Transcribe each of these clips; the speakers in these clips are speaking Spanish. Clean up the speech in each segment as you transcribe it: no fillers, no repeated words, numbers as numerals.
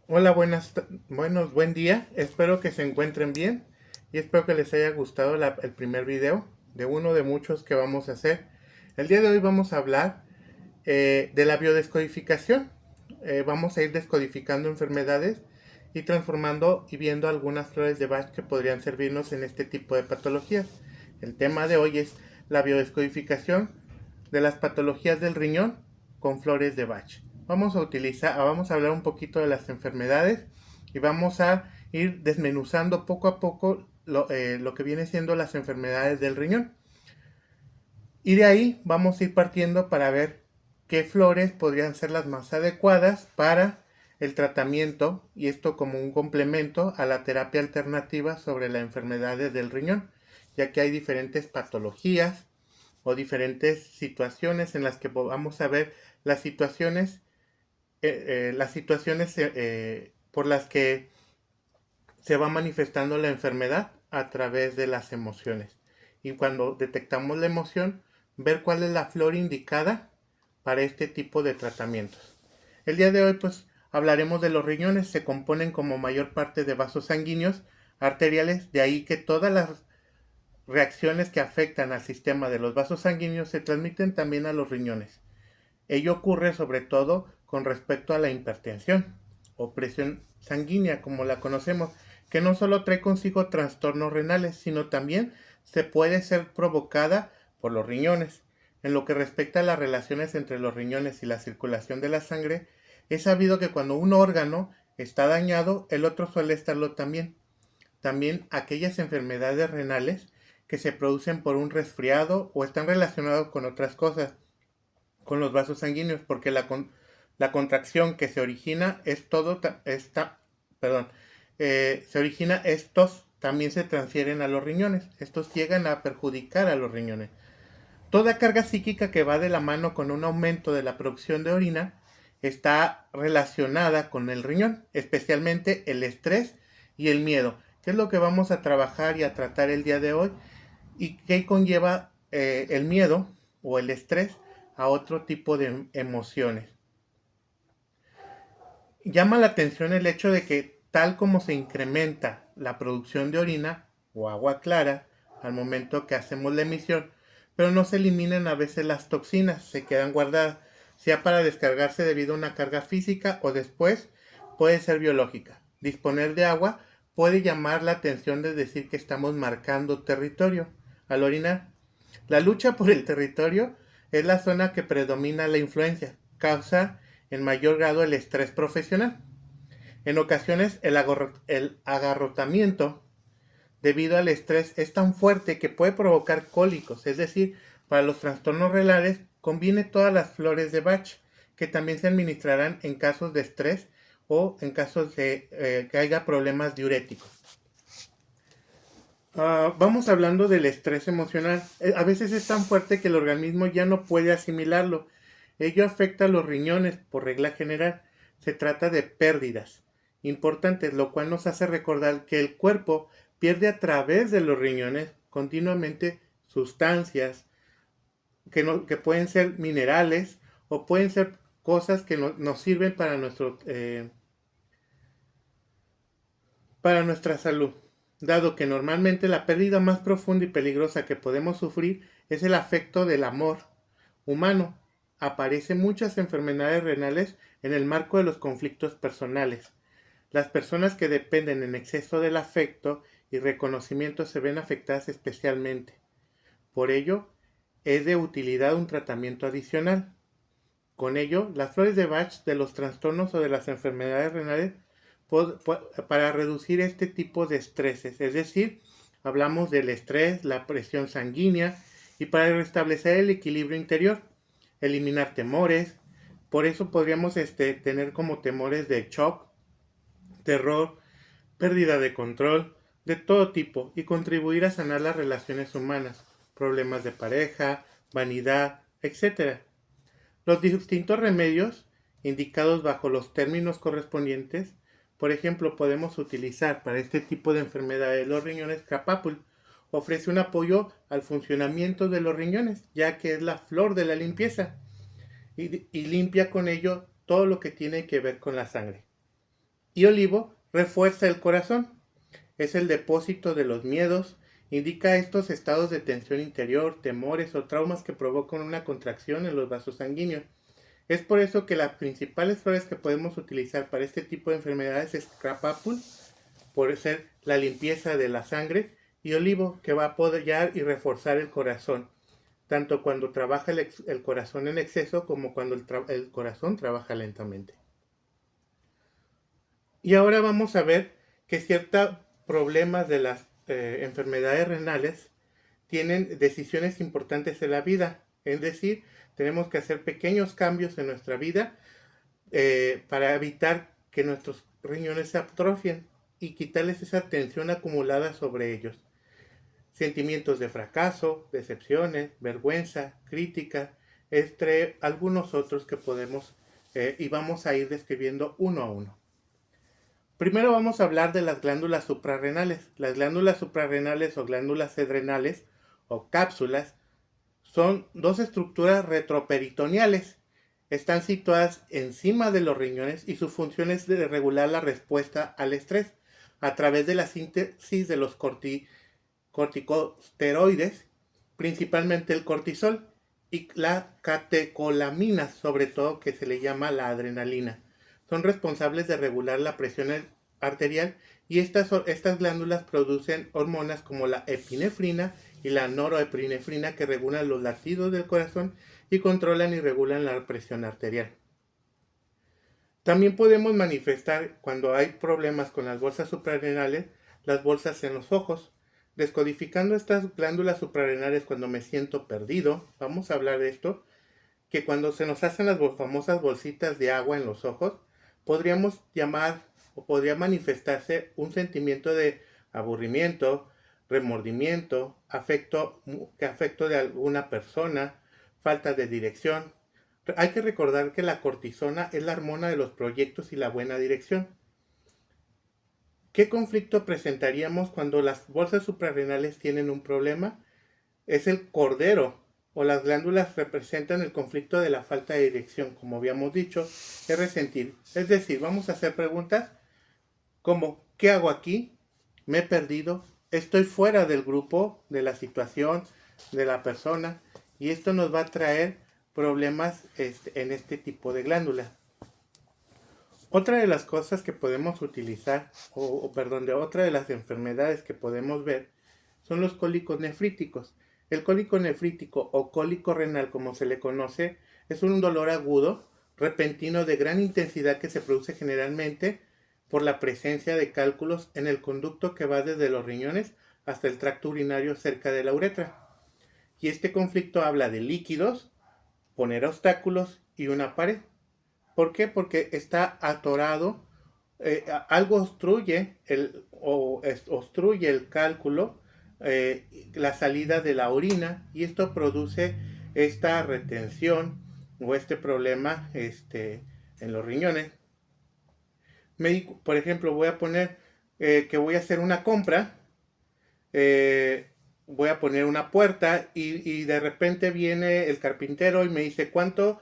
Hola, buen día. Espero que se encuentren bien y espero que les haya gustado el primer video de uno de muchos que vamos a hacer. El día de hoy vamos a hablar de la biodescodificación. Vamos a ir descodificando enfermedades y transformando y viendo algunas flores de Bach que podrían servirnos en este tipo de patologías. El tema de hoy es la biodescodificación de las patologías del riñón con flores de Bach. Vamos a hablar un poquito de las enfermedades y vamos a ir desmenuzando poco a poco lo que viene siendo las enfermedades del riñón. Y de ahí vamos a ir partiendo para ver qué flores podrían ser las más adecuadas para el tratamiento, y esto como un complemento a la terapia alternativa sobre las enfermedades del riñón, ya que hay diferentes patologías o diferentes situaciones en las que vamos a ver las situaciones por las que se va manifestando la enfermedad a través de las emociones. Y cuando detectamos la emoción, ver cuál es la flor indicada para este tipo de tratamientos. El día de hoy pues hablaremos de los riñones. Se componen como mayor parte de vasos sanguíneos arteriales, de ahí que todas las reacciones que afectan al sistema de los vasos sanguíneos se transmiten también a los riñones. Ello ocurre sobre todo con respecto a la hipertensión o presión sanguínea, como la conocemos, que no solo trae consigo trastornos renales, sino también se puede ser provocada por los riñones. En lo que respecta a las relaciones entre los riñones y la circulación de la sangre, es sabido que cuando un órgano está dañado, el otro suele estarlo también. También aquellas enfermedades renales que se producen por un resfriado o están relacionados con otras cosas, con los vasos sanguíneos, porque la contracción que se origina es todo, perdón, se origina, estos también se transfieren a los riñones, estos llegan a perjudicar a los riñones. Toda carga psíquica que va de la mano con un aumento de la producción de orina está relacionada con el riñón, especialmente el estrés y el miedo, que es lo que vamos a trabajar y a tratar el día de hoy, y que conlleva el miedo o el estrés a otro tipo de emociones. Llama la atención el hecho de que tal como se incrementa la producción de orina o agua clara al momento que hacemos la emisión, pero no se eliminan a veces las toxinas, se quedan guardadas, sea para descargarse debido a una carga física o después puede ser biológica. Disponer de agua puede llamar la atención de decir que estamos marcando territorio al orinar. La lucha por el territorio es la zona que predomina la influencia, causa en mayor grado el estrés profesional. En ocasiones el agarrotamiento debido al estrés es tan fuerte que puede provocar cólicos, es decir, para los trastornos renales conviene todas las flores de Bach, que también se administrarán en casos de estrés o en casos de que haya problemas diuréticos. Vamos hablando del estrés emocional. A veces es tan fuerte que el organismo ya no puede asimilarlo. Ello afecta a los riñones por regla general. Se trata de pérdidas importantes, lo cual nos hace recordar que el cuerpo pierde a través de los riñones continuamente sustancias que pueden ser minerales o pueden ser cosas que nos sirven para nuestra salud, dado que normalmente la pérdida más profunda y peligrosa que podemos sufrir es el afecto del amor humano. Aparecen muchas enfermedades renales en el marco de los conflictos personales. Las personas que dependen en exceso del afecto y reconocimiento se ven afectadas especialmente. Por ello, es de utilidad un tratamiento adicional. Con ello, las flores de Bach de los trastornos o de las enfermedades renales para reducir este tipo de estreses, es decir, hablamos del estrés, la presión sanguínea y para restablecer el equilibrio interior, eliminar temores. Por eso podríamos tener como temores de shock, terror, pérdida de control, de todo tipo, y contribuir a sanar las relaciones humanas, problemas de pareja, vanidad, etcétera. Los distintos remedios indicados bajo los términos correspondientes, por ejemplo, podemos utilizar para este tipo de enfermedades los riñones Capapul. Ofrece un apoyo al funcionamiento de los riñones, ya que es la flor de la limpieza y limpia con ello todo lo que tiene que ver con la sangre. Y olivo refuerza el corazón. Es el depósito de los miedos. Indica estos estados de tensión interior, temores o traumas que provocan una contracción en los vasos sanguíneos. Es por eso que las principales flores que podemos utilizar para este tipo de enfermedades es crapapul, por ser la limpieza de la sangre, y olivo, que va a apoyar y reforzar el corazón, tanto cuando trabaja el corazón en exceso como cuando el corazón trabaja lentamente. Y ahora vamos a ver que ciertos problemas de las enfermedades renales tienen decisiones importantes en la vida. Es decir, tenemos que hacer pequeños cambios en nuestra vida para evitar que nuestros riñones se atrofien y quitarles esa tensión acumulada sobre ellos. Sentimientos de fracaso, decepciones, vergüenza, crítica, entre algunos otros que podemos y vamos a ir describiendo uno a uno. Primero vamos a hablar de las glándulas suprarrenales. Las glándulas suprarrenales o glándulas adrenales o cápsulas son dos estructuras retroperitoneales. Están situadas encima de los riñones y su función es de regular la respuesta al estrés a través de la síntesis de los corticosteroides, principalmente el cortisol, y la catecolamina, sobre todo, que se le llama la adrenalina. Son responsables de regular la presión arterial y estas glándulas producen hormonas como la epinefrina y la norepinefrina que regulan los latidos del corazón y controlan y regulan la presión arterial. También podemos manifestar, cuando hay problemas con las bolsas suprarrenales, las bolsas en los ojos. Descodificando estas glándulas suprarrenales cuando me siento perdido, vamos a hablar de esto, que cuando se nos hacen las famosas bolsitas de agua en los ojos, podríamos llamar o podría manifestarse un sentimiento de aburrimiento, remordimiento, afecto de alguna persona, falta de dirección. Hay que recordar que la cortisona es la hormona de los proyectos y la buena dirección. ¿Qué conflicto presentaríamos cuando las bolsas suprarrenales tienen un problema? Es el cordero o las glándulas representan el conflicto de la falta de dirección, como habíamos dicho, es resentir. Es decir, vamos a hacer preguntas como ¿qué hago aquí? ¿Me he perdido? ¿Estoy fuera del grupo, de la situación, de la persona? Y esto nos va a traer problemas en este tipo de glándulas. Otra de las cosas que podemos utilizar, de otra de las enfermedades que podemos ver, son los cólicos nefríticos. El cólico nefrítico o cólico renal, como se le conoce, es un dolor agudo, repentino de gran intensidad que se produce generalmente por la presencia de cálculos en el conducto que va desde los riñones hasta el tracto urinario cerca de la uretra. Y este conflicto habla de líquidos, poner obstáculos y una pared. ¿Por qué? Porque está atorado, algo obstruye obstruye el cálculo, la salida de la orina, y esto produce esta retención o este problema en los riñones. Por ejemplo, voy a poner que voy a hacer una compra, voy a poner una puerta y de repente viene el carpintero y me dice cuánto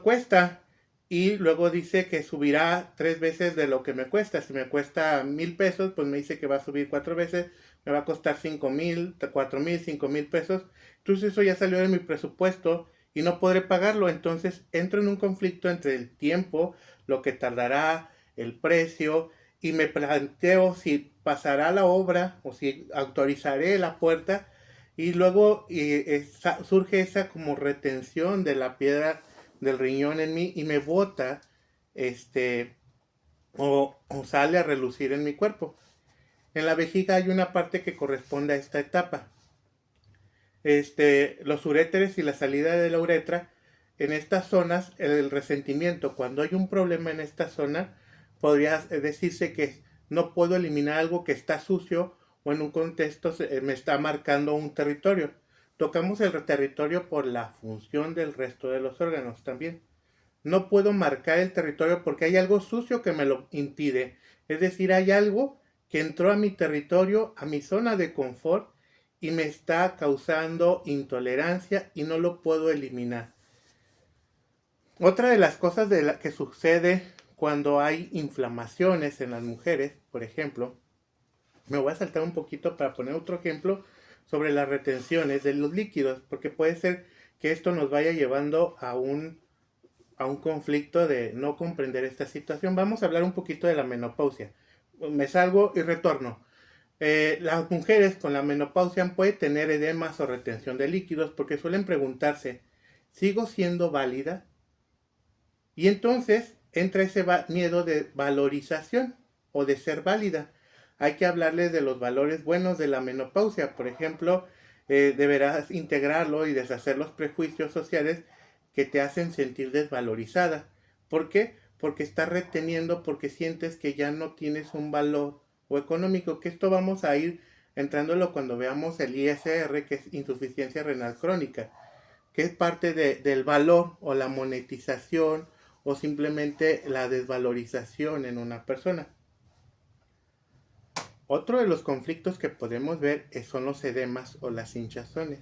cuesta, y luego dice que subirá 3 veces de lo que me cuesta. Si me cuesta 1,000 pesos, pues me dice que va a subir 4 veces, me va a costar 5,000, 4,000, 5,000 pesos. Entonces eso ya salió de mi presupuesto y no podré pagarlo. Entonces entro en un conflicto entre el tiempo, lo que tardará, el precio, y me planteo si pasará la obra o si autorizaré la puerta. Y luego surge esa como retención de la piedra del riñón en mí y me bota o sale a relucir en mi cuerpo. En la vejiga hay una parte que corresponde a esta etapa. Los uréteres y la salida de la uretra, en estas zonas, el resentimiento, cuando hay un problema en esta zona, podría decirse que no puedo eliminar algo que está sucio o en un contexto me está marcando un territorio. Tocamos el territorio por la función del resto de los órganos también. No puedo marcar el territorio porque hay algo sucio que me lo impide. Es decir, hay algo que entró a mi territorio, a mi zona de confort, y me está causando intolerancia y no lo puedo eliminar. Otra de las cosas que sucede cuando hay inflamaciones en las mujeres, por ejemplo. Me voy a saltar un poquito para poner otro ejemplo sobre las retenciones de los líquidos, porque puede ser que esto nos vaya llevando a un conflicto de no comprender esta situación. Vamos a hablar un poquito de la menopausia. Me salgo y retorno. Las mujeres con la menopausia pueden tener edemas o retención de líquidos porque suelen preguntarse, ¿sigo siendo válida? Y entonces entra ese miedo de valorización o de ser válida. Hay que hablarles de los valores buenos de la menopausia. Por ejemplo, deberás integrarlo y deshacer los prejuicios sociales que te hacen sentir desvalorizada. ¿Por qué? Porque estás reteniendo, porque sientes que ya no tienes un valor o económico, que esto vamos a ir entrándolo cuando veamos el ISR, que es insuficiencia renal crónica, que es parte del valor o la monetización o simplemente la desvalorización en una persona. Otro de los conflictos que podemos ver son los edemas o las hinchazones.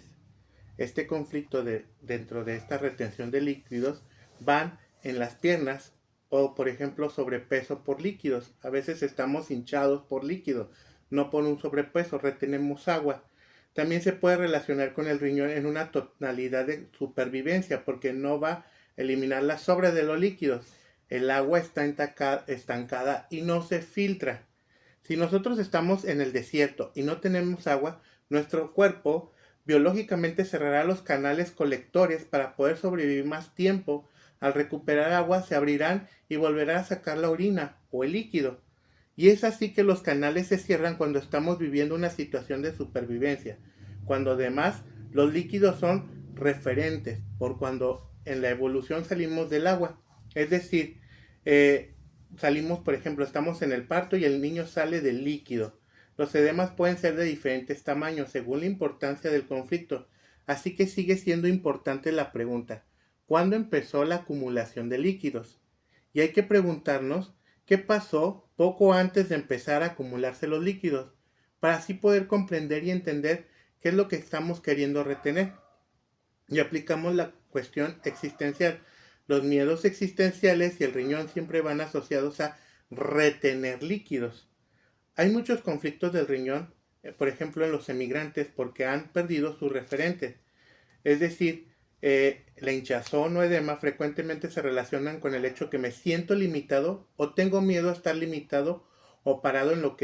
Este conflicto dentro de esta retención de líquidos van en las piernas o, por ejemplo, sobrepeso por líquidos. A veces estamos hinchados por líquido, no por un sobrepeso, retenemos agua. También se puede relacionar con el riñón en una tonalidad de supervivencia porque no va a eliminar la sobra de los líquidos. El agua está estancada y no se filtra. Si nosotros estamos en el desierto y no tenemos agua, nuestro cuerpo biológicamente cerrará los canales colectores para poder sobrevivir más tiempo. Al recuperar agua se abrirán y volverá a sacar la orina o el líquido. Y es así que los canales se cierran cuando estamos viviendo una situación de supervivencia, cuando además los líquidos son referentes, por cuando en la evolución salimos del agua. Es decir, salimos, por ejemplo, estamos en el parto y el niño sale del líquido. Los edemas pueden ser de diferentes tamaños según la importancia del conflicto, así que sigue siendo importante la pregunta, ¿cuándo empezó la acumulación de líquidos? Y hay que preguntarnos qué pasó poco antes de empezar a acumularse los líquidos, para así poder comprender y entender qué es lo que estamos queriendo retener. Y aplicamos la cuestión existencial. Los miedos existenciales y el riñón siempre van asociados a retener líquidos. Hay muchos conflictos del riñón, por ejemplo en los emigrantes, porque han perdido sus referentes. Es decir, la hinchazón o edema frecuentemente se relacionan con el hecho que me siento limitado o tengo miedo a estar limitado o parado en lo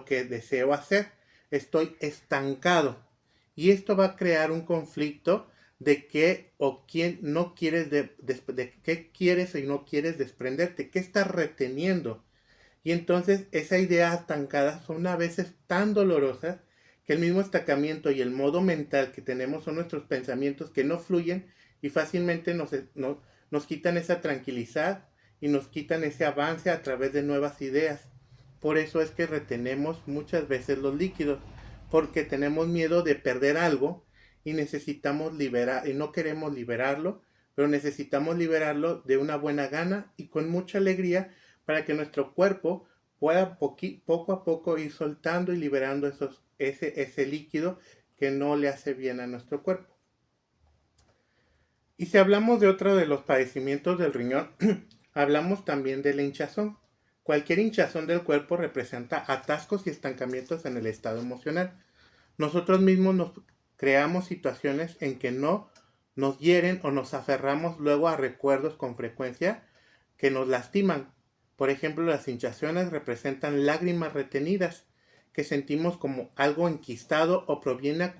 que deseo hacer. Estoy estancado. Y esto va a crear un conflicto de qué o quién no quieres, de qué quieres y no quieres desprenderte, qué estás reteniendo. Y entonces esa idea estancada son a veces tan dolorosas que el mismo estancamiento y el modo mental que tenemos son nuestros pensamientos que no fluyen y fácilmente nos quitan esa tranquilidad y nos quitan ese avance a través de nuevas ideas. Por eso es que retenemos muchas veces los líquidos, porque tenemos miedo de perder algo y necesitamos liberar, y no queremos liberarlo, pero necesitamos liberarlo de una buena gana y con mucha alegría para que nuestro cuerpo pueda poco a poco ir soltando y liberando ese líquido que no le hace bien a nuestro cuerpo. Y si hablamos de otro de los padecimientos del riñón, hablamos también de la hinchazón. Cualquier hinchazón del cuerpo representa atascos y estancamientos en el estado emocional. Nosotros mismos nos creamos situaciones en que no nos hieren o nos aferramos luego a recuerdos con frecuencia que nos lastiman. Por ejemplo, las hinchazones representan lágrimas retenidas que sentimos como algo enquistado o proviene a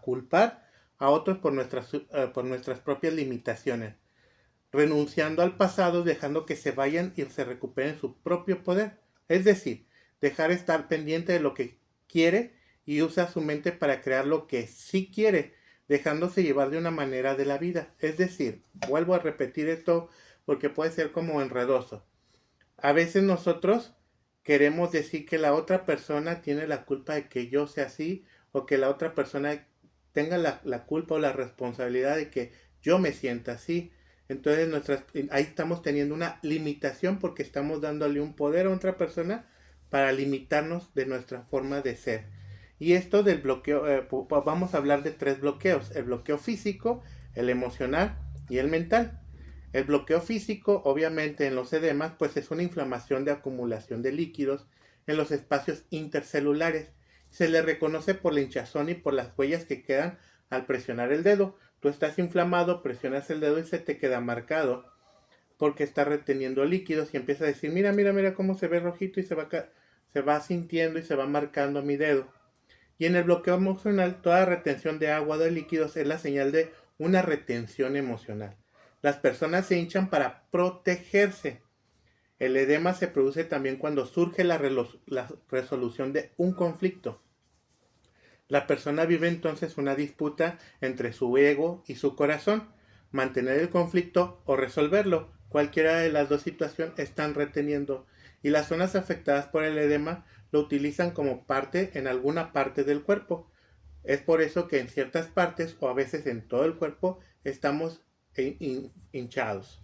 culpar a otros por nuestras propias limitaciones, renunciando al pasado, dejando que se vayan y se recuperen su propio poder. Es decir, dejar estar pendiente de lo que quiere y usa su mente para crear lo que sí quiere, dejándose llevar de una manera de la vida. Es decir, vuelvo a repetir esto porque puede ser como enredoso. A veces nosotros queremos decir que la otra persona tiene la culpa de que yo sea así o que la otra persona tenga la culpa o la responsabilidad de que yo me sienta así. Entonces ahí estamos teniendo una limitación porque estamos dándole un poder a otra persona para limitarnos de nuestra forma de ser. Y esto del bloqueo, vamos a hablar de 3 bloqueos: el bloqueo físico, el emocional y el mental. El bloqueo físico, obviamente en los edemas, pues es una inflamación de acumulación de líquidos en los espacios intercelulares. Se le reconoce por la hinchazón y por las huellas que quedan al presionar el dedo. Tú estás inflamado, presionas el dedo y se te queda marcado porque está reteniendo líquidos y empieza a decir, mira, mira, mira cómo se ve rojito y se va sintiendo y se va marcando mi dedo. Y en el bloqueo emocional, toda retención de agua o de líquidos es la señal de una retención emocional. Las personas se hinchan para protegerse. El edema se produce también cuando surge la resolución de un conflicto. La persona vive entonces una disputa entre su ego y su corazón. Mantener el conflicto o resolverlo. Cualquiera de las dos situaciones están reteniendo. Y las zonas afectadas por el edema lo utilizan como parte en alguna parte del cuerpo. Es por eso que en ciertas partes o a veces en todo el cuerpo estamos hinchados.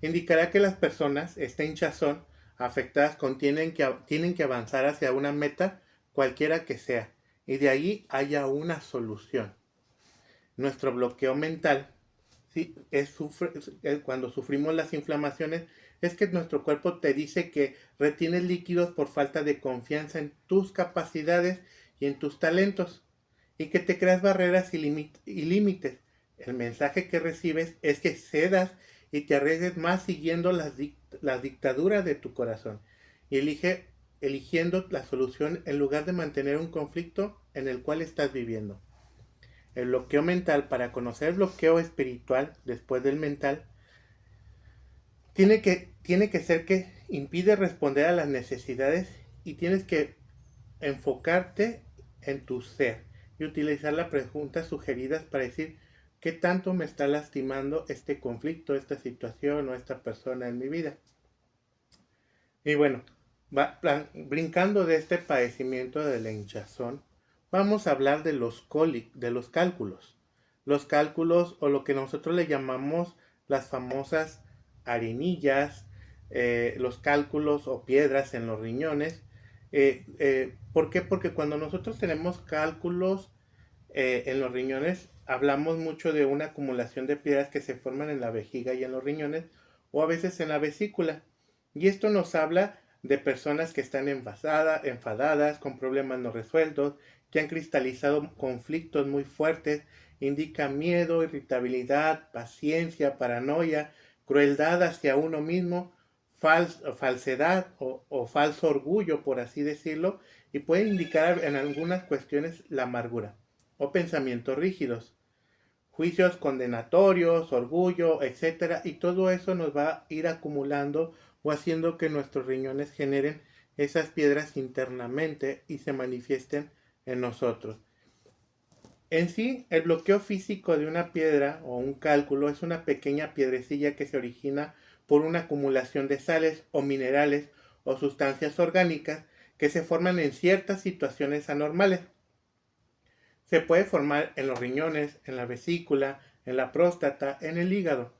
Indicará que las personas, esta hinchazón, afectadas tienen que avanzar hacia una meta, cualquiera que sea, y de ahí haya una solución. Nuestro bloqueo mental, ¿sí? Cuando sufrimos las inflamaciones, es que nuestro cuerpo te dice que retienes líquidos por falta de confianza en tus capacidades y en tus talentos, y que te creas barreras y límites. El mensaje que recibes es que cedas y te arriesgues más siguiendo las dictaduras de tu corazón y eligiendo la solución en lugar de mantener un conflicto en el cual estás viviendo. El bloqueo mental, para conocer el bloqueo espiritual después del mental, tiene que ser que impide responder a las necesidades y tienes que enfocarte en tu ser y utilizar las preguntas sugeridas para decir qué tanto me está lastimando este conflicto, esta situación o esta persona en mi vida. Y bueno, brincando de este padecimiento de la hinchazón, vamos a hablar de de los cálculos. Los cálculos o lo que nosotros le llamamos las famosas arenillas, los cálculos o piedras en los riñones. ¿Por qué? Porque cuando nosotros tenemos cálculos en los riñones, hablamos mucho de una acumulación de piedras que se forman en la vejiga y en los riñones, o a veces en la vesícula. Y esto nos habla de personas que están enfadadas, con problemas no resueltos, que han cristalizado conflictos muy fuertes, indica miedo, irritabilidad, paciencia, paranoia, crueldad hacia uno mismo, falsedad o falso orgullo, por así decirlo, y puede indicar en algunas cuestiones la amargura o pensamientos rígidos, juicios condenatorios, orgullo, etcétera, y todo eso nos va a ir acumulando o haciendo que nuestros riñones generen esas piedras internamente y se manifiesten en nosotros. En sí, el bloqueo físico de una piedra o un cálculo es una pequeña piedrecilla que se origina por una acumulación de sales o minerales o sustancias orgánicas que se forman en ciertas situaciones anormales. Se puede formar en los riñones, en la vesícula, en la próstata, en el hígado.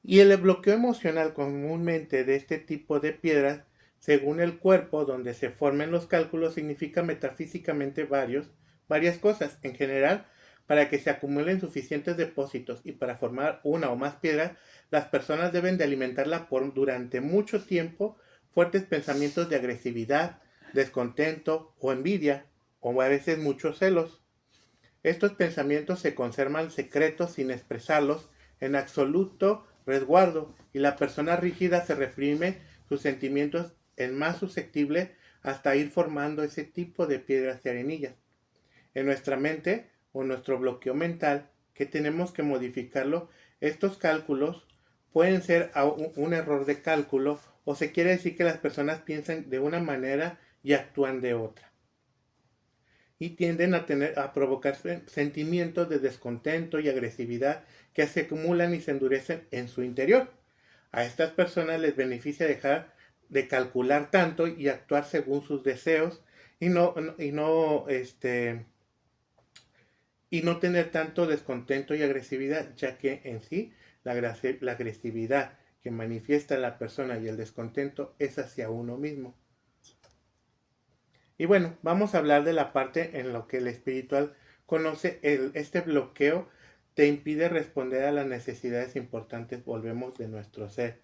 Y el bloqueo emocional comúnmente de este tipo de piedras, según el cuerpo donde se formen los cálculos, significa metafísicamente varias cosas. En general, para que se acumulen suficientes depósitos y para formar una o más piedras, las personas deben de alimentarla durante mucho tiempo fuertes pensamientos de agresividad, descontento o envidia, o a veces muchos celos. Estos pensamientos se conservan secretos sin expresarlos en absoluto resguardo y la persona rígida se reprime sus sentimientos en más susceptible hasta ir formando ese tipo de piedras y arenillas. En nuestra mente o nuestro bloqueo mental, que tenemos que modificarlo, estos cálculos pueden ser un error de cálculo o se quiere decir que las personas piensan de una manera y actúan de otra y tienden a provocar sentimientos de descontento y agresividad que se acumulan y se endurecen en su interior. A estas personas les beneficia dejar de calcular tanto y actuar según sus deseos y y no tener tanto descontento y agresividad, ya que en sí la agresividad que manifiesta la persona y el descontento es hacia uno mismo. Y bueno, vamos a hablar de la parte en lo que el espiritual conoce este bloqueo te impide responder a las necesidades importantes, volvemos, de nuestro ser.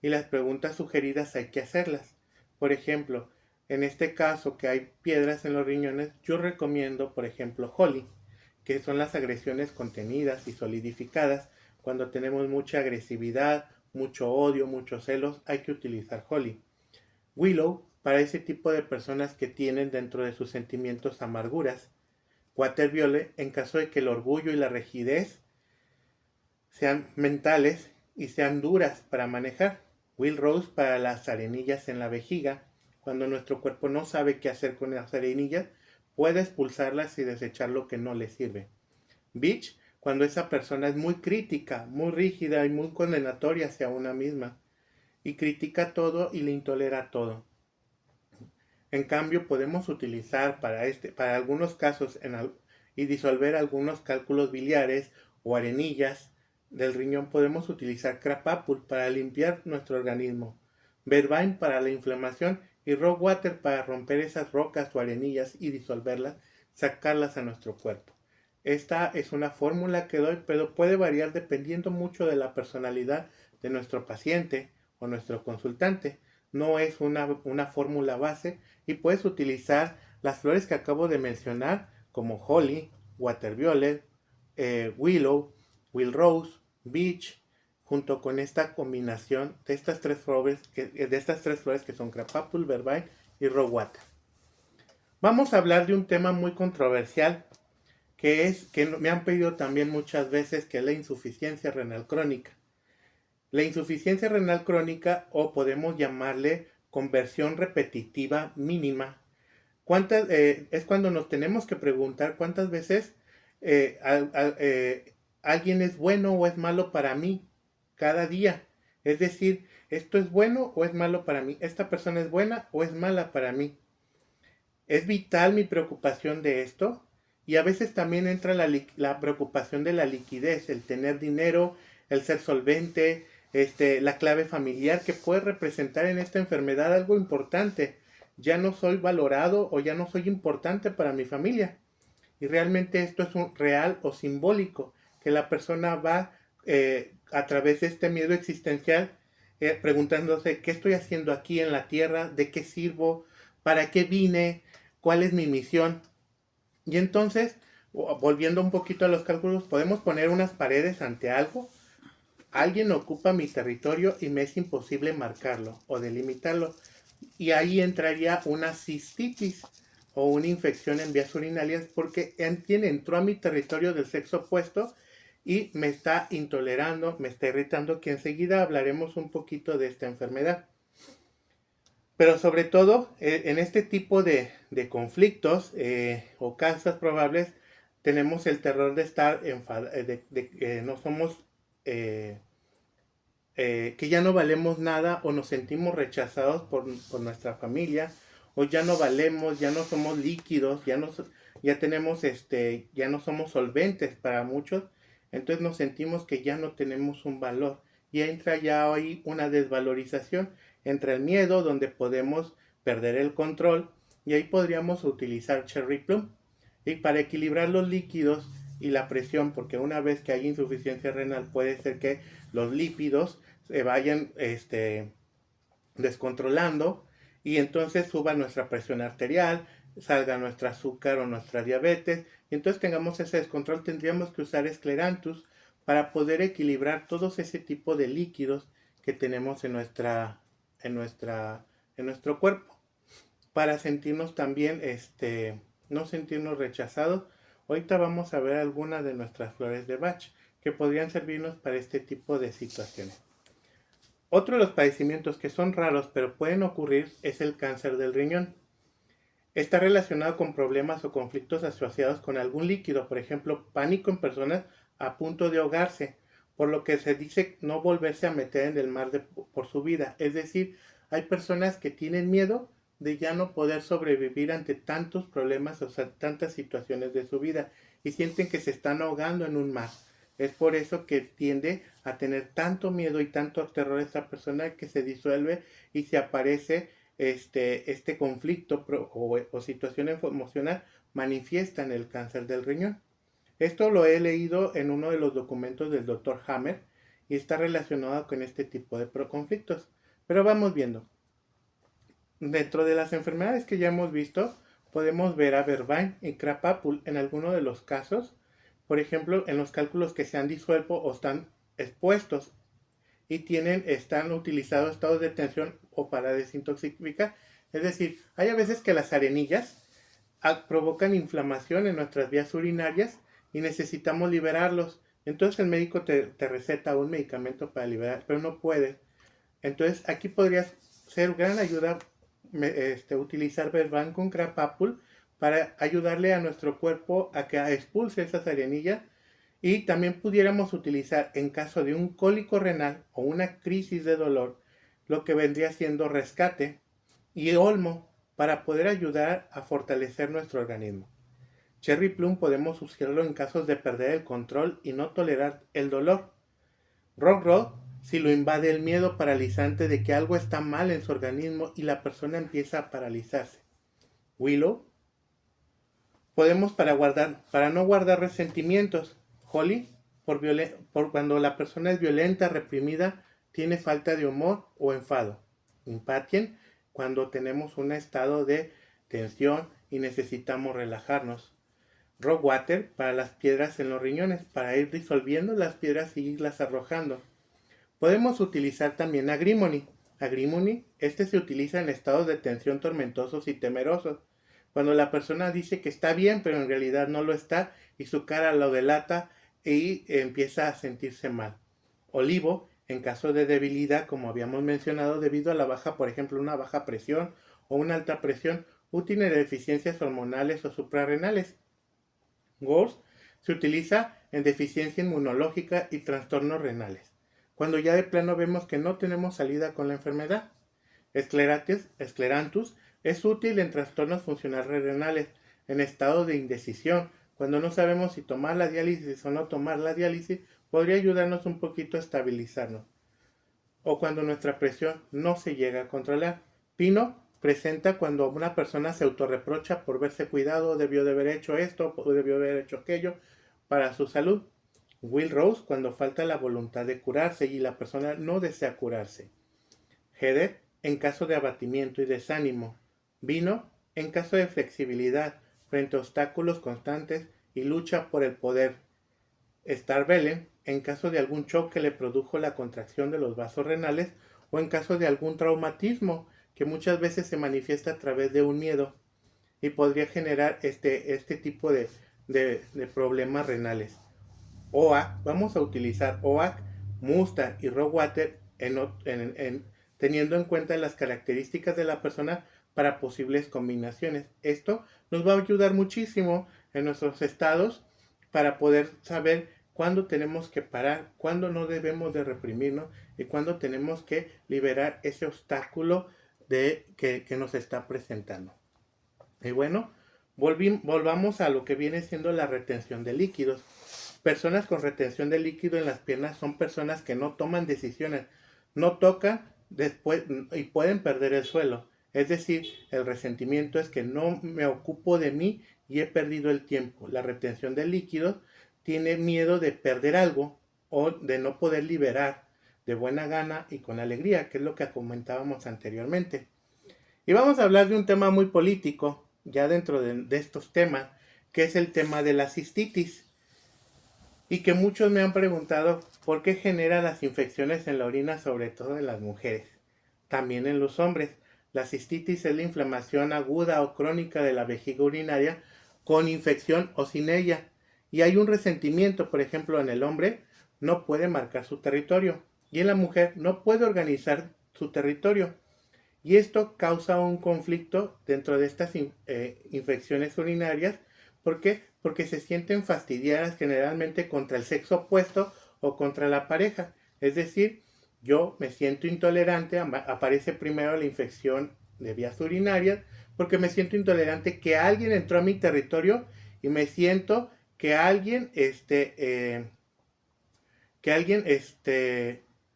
Y las preguntas sugeridas hay que hacerlas. Por ejemplo, en este caso que hay piedras en los riñones, yo recomiendo, por ejemplo, Holly, que son las agresiones contenidas y solidificadas. Cuando tenemos mucha agresividad, mucho odio, muchos celos, hay que utilizar Holly. Willow, para ese tipo de personas que tienen dentro de sus sentimientos amarguras. Water Violet, en caso de que el orgullo y la rigidez sean mentales y sean duras para manejar. Will Rose, para las arenillas en la vejiga. Cuando nuestro cuerpo no sabe qué hacer con las arenillas, puede expulsarlas y desechar lo que no le sirve. Beach, cuando esa persona es muy crítica, muy rígida y muy condenatoria hacia una misma, y critica todo y le intolera todo. En cambio, podemos utilizar para algunos casos y disolver algunos cálculos biliares o arenillas del riñón, podemos utilizar Crapapul para limpiar nuestro organismo, Verbine para la inflamación y Rock Water para romper esas rocas o arenillas y disolverlas, sacarlas a nuestro cuerpo. Esta es una fórmula que doy, pero puede variar dependiendo mucho de la personalidad de nuestro paciente o nuestro consultante. No es una fórmula base y puedes utilizar las flores que acabo de mencionar como Holly, Water Violet, Willow, Will Rose, Beach, junto con esta combinación de estas tres flores que son Crapapul, Verbine y Rock Water. Vamos a hablar de un tema muy controversial que me han pedido también muchas veces, que es la insuficiencia renal crónica. La insuficiencia renal crónica, o podemos llamarle conversión repetitiva mínima, es cuando nos tenemos que preguntar cuántas veces alguien es bueno o es malo para mí cada día. Es decir, ¿esto es bueno o es malo para mí? ¿Esta persona es buena o es mala para mí? Es vital mi preocupación de esto. Y a veces también entra la preocupación de la liquidez, el tener dinero, el ser solvente, la clave familiar, que puede representar en esta enfermedad algo importante. Ya no soy valorado o ya no soy importante para mi familia. Y realmente esto es un real o simbólico, que la persona va a través de este miedo existencial preguntándose: ¿qué estoy haciendo aquí en la tierra? ¿De qué sirvo? ¿Para qué vine? ¿Cuál es mi misión? Y entonces, volviendo un poquito a los cálculos, podemos poner unas paredes ante algo. Alguien ocupa mi territorio y me es imposible marcarlo o delimitarlo. Y ahí entraría una cistitis o una infección en vías urinarias, porque alguien entró a mi territorio del sexo opuesto y me está intolerando, me está irritando, que enseguida hablaremos un poquito de esta enfermedad. Pero sobre todo, en este tipo de conflictos o causas probables, tenemos el terror de estar de que no somos, que ya no valemos nada, o nos sentimos rechazados por nuestra familia, o ya no valemos, ya no somos líquidos, ya tenemos, ya no somos solventes para muchos. Entonces nos sentimos que ya no tenemos un valor y entra ya ahí una desvalorización. Entra el miedo, donde podemos perder el control, y ahí podríamos utilizar Cherry Plum. Y para equilibrar los líquidos y la presión, porque una vez que hay insuficiencia renal puede ser que los lípidos se vayan descontrolando, y entonces suba nuestra presión arterial, salga nuestro azúcar o nuestra diabetes, y entonces tengamos ese descontrol. Tendríamos que usar Scleranthus para poder equilibrar todos ese tipo de líquidos que tenemos en nuestro cuerpo, para sentirnos también, no sentirnos rechazados. Ahorita vamos a ver algunas de nuestras flores de Bach que podrían servirnos para este tipo de situaciones. Otro de los padecimientos que son raros pero pueden ocurrir es el cáncer del riñón. Está relacionado con problemas o conflictos asociados con algún líquido, por ejemplo, pánico en personas a punto de ahogarse, por lo que se dice no volverse a meter en el mar por su vida. Es decir, hay personas que tienen miedo de ya no poder sobrevivir ante tantos problemas, o sea, tantas situaciones de su vida, y sienten que se están ahogando en un mar. Es por eso que tiende a tener tanto miedo y tanto terror esta persona, que se disuelve y se aparece este conflicto o situación emocional, manifiesta en el cáncer del riñón. Esto lo he leído en uno de los documentos del Dr. Hammer y está relacionado con este tipo de conflictos. Pero vamos viendo. Dentro de las enfermedades que ya hemos visto, podemos ver a Vervine y Kraepelin en algunos de los casos, por ejemplo, en los cálculos que se han disuelto o están expuestos y están utilizados estados de tensión o para desintoxicar. Es decir, hay a veces que las arenillas provocan inflamación en nuestras vías urinarias y necesitamos liberarlos. Entonces el médico te receta un medicamento para liberar, pero no puede. Entonces aquí podría ser gran ayuda utilizar Vervan con Crapapul para ayudarle a nuestro cuerpo a que expulse esas arenillas, y también pudiéramos utilizar en caso de un cólico renal o una crisis de dolor lo que vendría siendo rescate y olmo para poder ayudar a fortalecer nuestro organismo. Cherry Plum podemos usarlo en casos de perder el control y no tolerar el dolor. Rock Rod si lo invade el miedo paralizante de que algo está mal en su organismo y la persona empieza a paralizarse. Willow podemos para no guardar resentimientos. Holly por cuando la persona es violenta, reprimida, tiene falta de humor o enfado. Impatien cuando tenemos un estado de tensión y necesitamos relajarnos. Rockwater para las piedras en los riñones, para ir disolviendo las piedras y irlas arrojando. Podemos utilizar también Agrimony. Agrimony, se utiliza en estados de tensión tormentosos y temerosos. Cuando la persona dice que está bien, pero en realidad no lo está, y su cara lo delata y empieza a sentirse mal. Olivo, en caso de debilidad, como habíamos mencionado, debido a la baja, por ejemplo, una baja presión o una alta presión, útil en deficiencias hormonales o suprarrenales. Gorse se utiliza en deficiencia inmunológica y trastornos renales, cuando ya de plano vemos que no tenemos salida con la enfermedad. Scleranthus es útil en trastornos funcionales renales, en estado de indecisión, cuando no sabemos si tomar la diálisis o no tomar la diálisis, podría ayudarnos un poquito a estabilizarnos. O cuando nuestra presión no se llega a controlar. Pino presenta cuando una persona se autorreprocha por verse cuidado, debió de haber hecho esto, o debió haber hecho aquello para su salud. Will Rose cuando falta la voluntad de curarse y la persona no desea curarse. Heather en caso de abatimiento y desánimo. Vino en caso de flexibilidad frente a obstáculos constantes y lucha por el poder. Starbellen en caso de algún shock que le produjo la contracción de los vasos renales o en caso de algún traumatismo que muchas veces se manifiesta a través de un miedo y podría generar este tipo de problemas renales. OAC, vamos a utilizar OAC, Musta y Rockwater teniendo en cuenta las características de la persona para posibles combinaciones. Esto nos va a ayudar muchísimo en nuestros estados para poder saber cuándo tenemos que parar, cuándo no debemos de reprimirnos y cuándo tenemos que liberar ese obstáculo que nos está presentando. Y bueno, volvamos a lo que viene siendo la retención de líquidos. Personas con retención de líquido en las piernas son personas que no toman decisiones, no tocan después y pueden perder el suelo. Es decir, el resentimiento es que no me ocupo de mí y he perdido el tiempo. La retención de líquidos tiene miedo de perder algo o de no poder liberar de buena gana y con alegría, que es lo que comentábamos anteriormente. Y vamos a hablar de un tema muy político, ya dentro de estos temas, que es el tema de la cistitis. Y que muchos me han preguntado por qué genera las infecciones en la orina, sobre todo en las mujeres. También en los hombres. La cistitis es la inflamación aguda o crónica de la vejiga urinaria con infección o sin ella. Y hay un resentimiento, por ejemplo, en el hombre no puede marcar su territorio y en la mujer no puede organizar su territorio. Y esto causa un conflicto dentro de estas infecciones urinarias. ¿Por qué? Porque se sienten fastidiadas generalmente contra el sexo opuesto o contra la pareja. Es decir, yo me siento intolerante, aparece primero la infección de vías urinarias, porque me siento intolerante que alguien entró a mi territorio y me siento que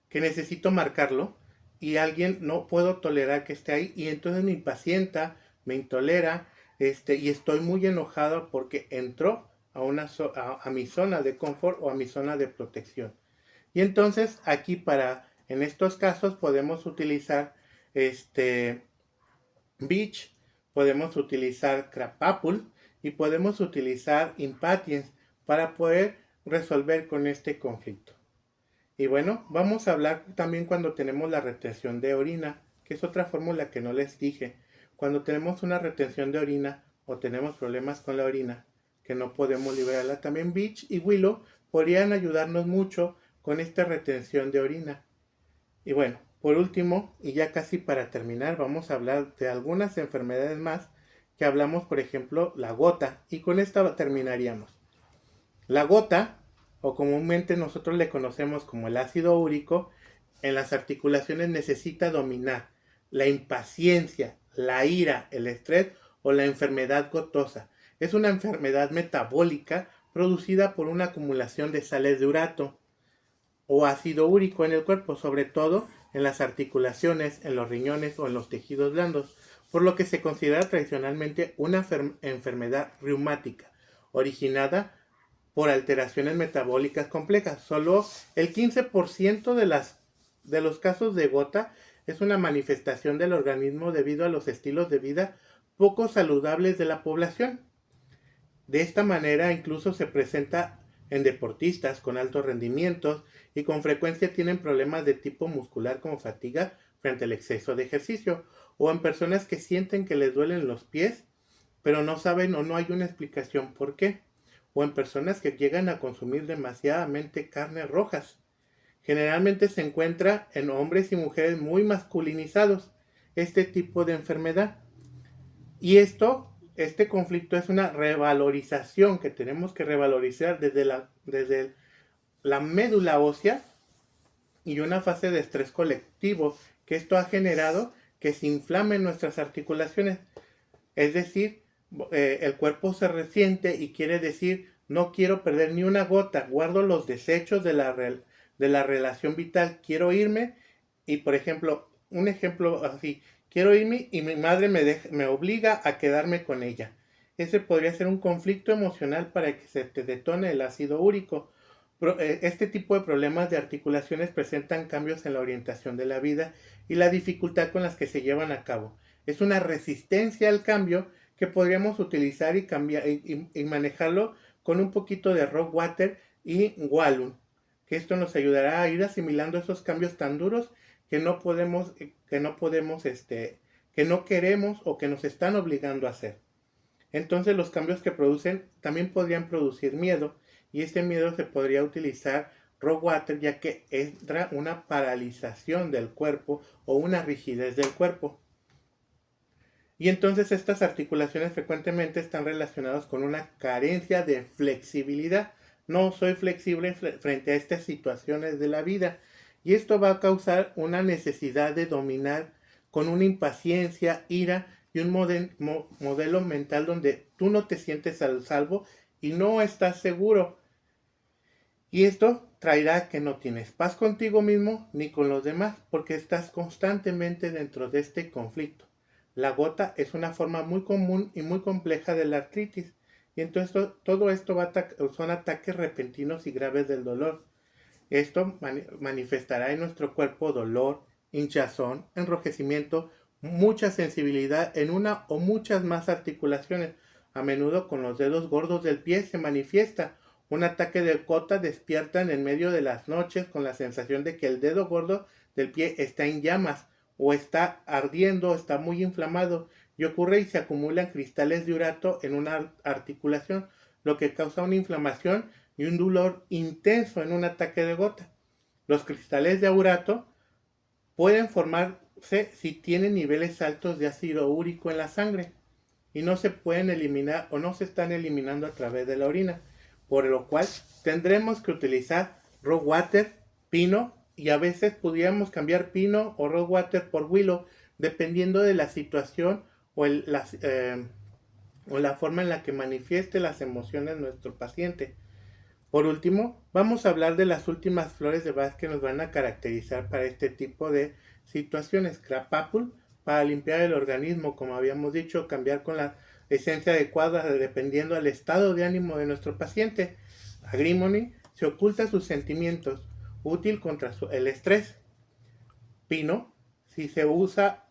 que necesito marcarlo y alguien no puedo tolerar que esté ahí y entonces me impacienta, me intolera, y estoy muy enojado porque entró a mi zona de confort o a mi zona de protección. Y entonces aquí en estos casos podemos utilizar Beach, podemos utilizar Crapapul y podemos utilizar Impatience para poder resolver con este conflicto. Y bueno, vamos a hablar también cuando tenemos la retención de orina, que es otra fórmula que no les dije. Cuando tenemos una retención de orina o tenemos problemas con la orina, que no podemos liberarla, también Beach y Willow podrían ayudarnos mucho con esta retención de orina. Y bueno, por último, y ya casi para terminar, vamos a hablar de algunas enfermedades más que hablamos, por ejemplo, la gota, y con esta terminaríamos. La gota, o comúnmente nosotros le conocemos como el ácido úrico, en las articulaciones necesita dominar la impaciencia, la ira, el estrés o la enfermedad gotosa. Es una enfermedad metabólica producida por una acumulación de sales de urato o ácido úrico en el cuerpo, sobre todo en las articulaciones, en los riñones o en los tejidos blandos, por lo que se considera tradicionalmente una enfermedad reumática, originada por alteraciones metabólicas complejas. Solo el 15% de los casos de gota es una manifestación del organismo debido a los estilos de vida poco saludables de la población. De esta manera incluso se presenta en deportistas con altos rendimientos y con frecuencia tienen problemas de tipo muscular como fatiga frente al exceso de ejercicio, o en personas que sienten que les duelen los pies pero no saben o no hay una explicación por qué, o en personas que llegan a consumir demasiadamente carnes rojas. Generalmente se encuentra en hombres y mujeres muy masculinizados este tipo de enfermedad. Y este conflicto es una revalorización que tenemos que revalorizar desde la médula ósea y una fase de estrés colectivo que esto ha generado que se inflamen nuestras articulaciones. Es decir, el cuerpo se resiente y quiere decir, no quiero perder ni una gota, guardo los desechos de la relación vital, quiero irme y, por ejemplo, un ejemplo así, quiero irme y mi madre me obliga a quedarme con ella. Ese podría ser un conflicto emocional para que se te detone el ácido úrico. Este tipo de problemas de articulaciones presentan cambios en la orientación de la vida y la dificultad con las que se llevan a cabo. Es una resistencia al cambio que podríamos utilizar y cambiar y manejarlo con un poquito de rock water y Wallum, que esto nos ayudará a ir asimilando esos cambios tan duros que no queremos o que nos están obligando a hacer. Entonces los cambios que producen también podrían producir miedo y este miedo se podría utilizar rock water ya que entra una paralización del cuerpo o una rigidez del cuerpo. Y entonces estas articulaciones frecuentemente están relacionadas con una carencia de flexibilidad. No soy flexible frente a estas situaciones de la vida. Y esto va a causar una necesidad de dominar con una impaciencia, ira y un modelo mental donde tú no te sientes al salvo y no estás seguro. Y esto traerá que no tienes paz contigo mismo ni con los demás porque estás constantemente dentro de este conflicto. La gota es una forma muy común y muy compleja de la artritis. Y entonces todo esto son ataques repentinos y graves del dolor. Esto manifestará en nuestro cuerpo dolor, hinchazón, enrojecimiento, mucha sensibilidad en una o muchas más articulaciones. A menudo con los dedos gordos del pie se manifiesta. Un ataque de gota despiertan en medio de las noches con la sensación de que el dedo gordo del pie está en llamas o está ardiendo, está muy inflamado y ocurre y se acumulan cristales de urato en una articulación, lo que causa una inflamación y un dolor intenso en un ataque de gota. Los cristales de urato pueden formarse si tienen niveles altos de ácido úrico en la sangre y no se pueden eliminar o no se están eliminando a través de la orina, por lo cual tendremos que utilizar rock water, pino y a veces pudiéramos cambiar pino o rock water por willow dependiendo de la situación o la forma en la que manifieste las emociones nuestro paciente. Por último, vamos a hablar de las últimas flores de Bach que nos van a caracterizar para este tipo de situaciones. Crapapul, para limpiar el organismo, como habíamos dicho, cambiar con esencia adecuada dependiendo del estado de ánimo de nuestro paciente. Agrimony se oculta sus sentimientos, útil contra el estrés. Pino, si se usa,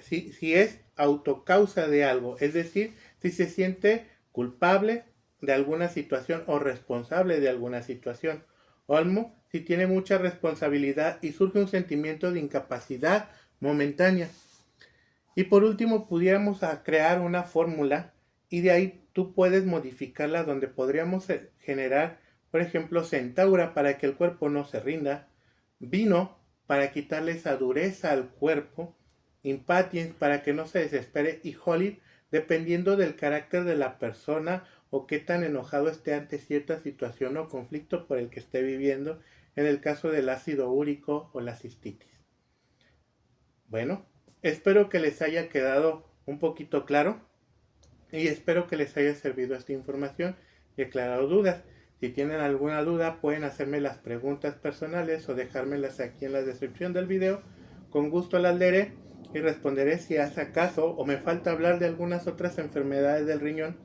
si es autocausa de algo, es decir, si se siente culpable de alguna situación o responsable de alguna situación. Olmo, si tiene mucha responsabilidad y surge un sentimiento de incapacidad momentánea. Y por último, pudiéramos crear una fórmula y de ahí tú puedes modificarla donde podríamos generar, por ejemplo, centaura para que el cuerpo no se rinda, vino para quitarle esa dureza al cuerpo, impatience para que no se desespere y holly dependiendo del carácter de la persona o qué tan enojado esté ante cierta situación o conflicto por el que esté viviendo, en el caso del ácido úrico o la cistitis. Bueno, espero que les haya quedado un poquito claro y espero que les haya servido esta información y aclarado dudas. Si tienen alguna duda pueden hacerme las preguntas personales o dejármelas aquí en la descripción del video. Con gusto las leeré y responderé si hace acaso o me falta hablar de algunas otras enfermedades del riñón.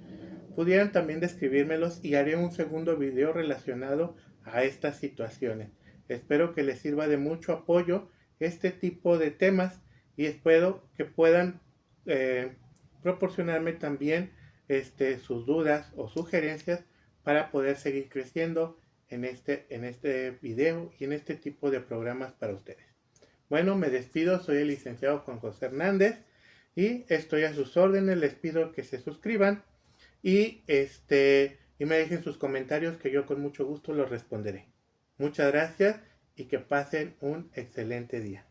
Pudieran también describírmelos y haré un segundo video relacionado a estas situaciones. Espero que les sirva de mucho apoyo este tipo de temas y espero que puedan proporcionarme también sus dudas o sugerencias para poder seguir creciendo en este video y en este tipo de programas para ustedes. Bueno, me despido, soy el licenciado Juan José Hernández y estoy a sus órdenes, les pido que se suscriban y me dejen sus comentarios que yo con mucho gusto los responderé. Muchas gracias y que pasen un excelente día.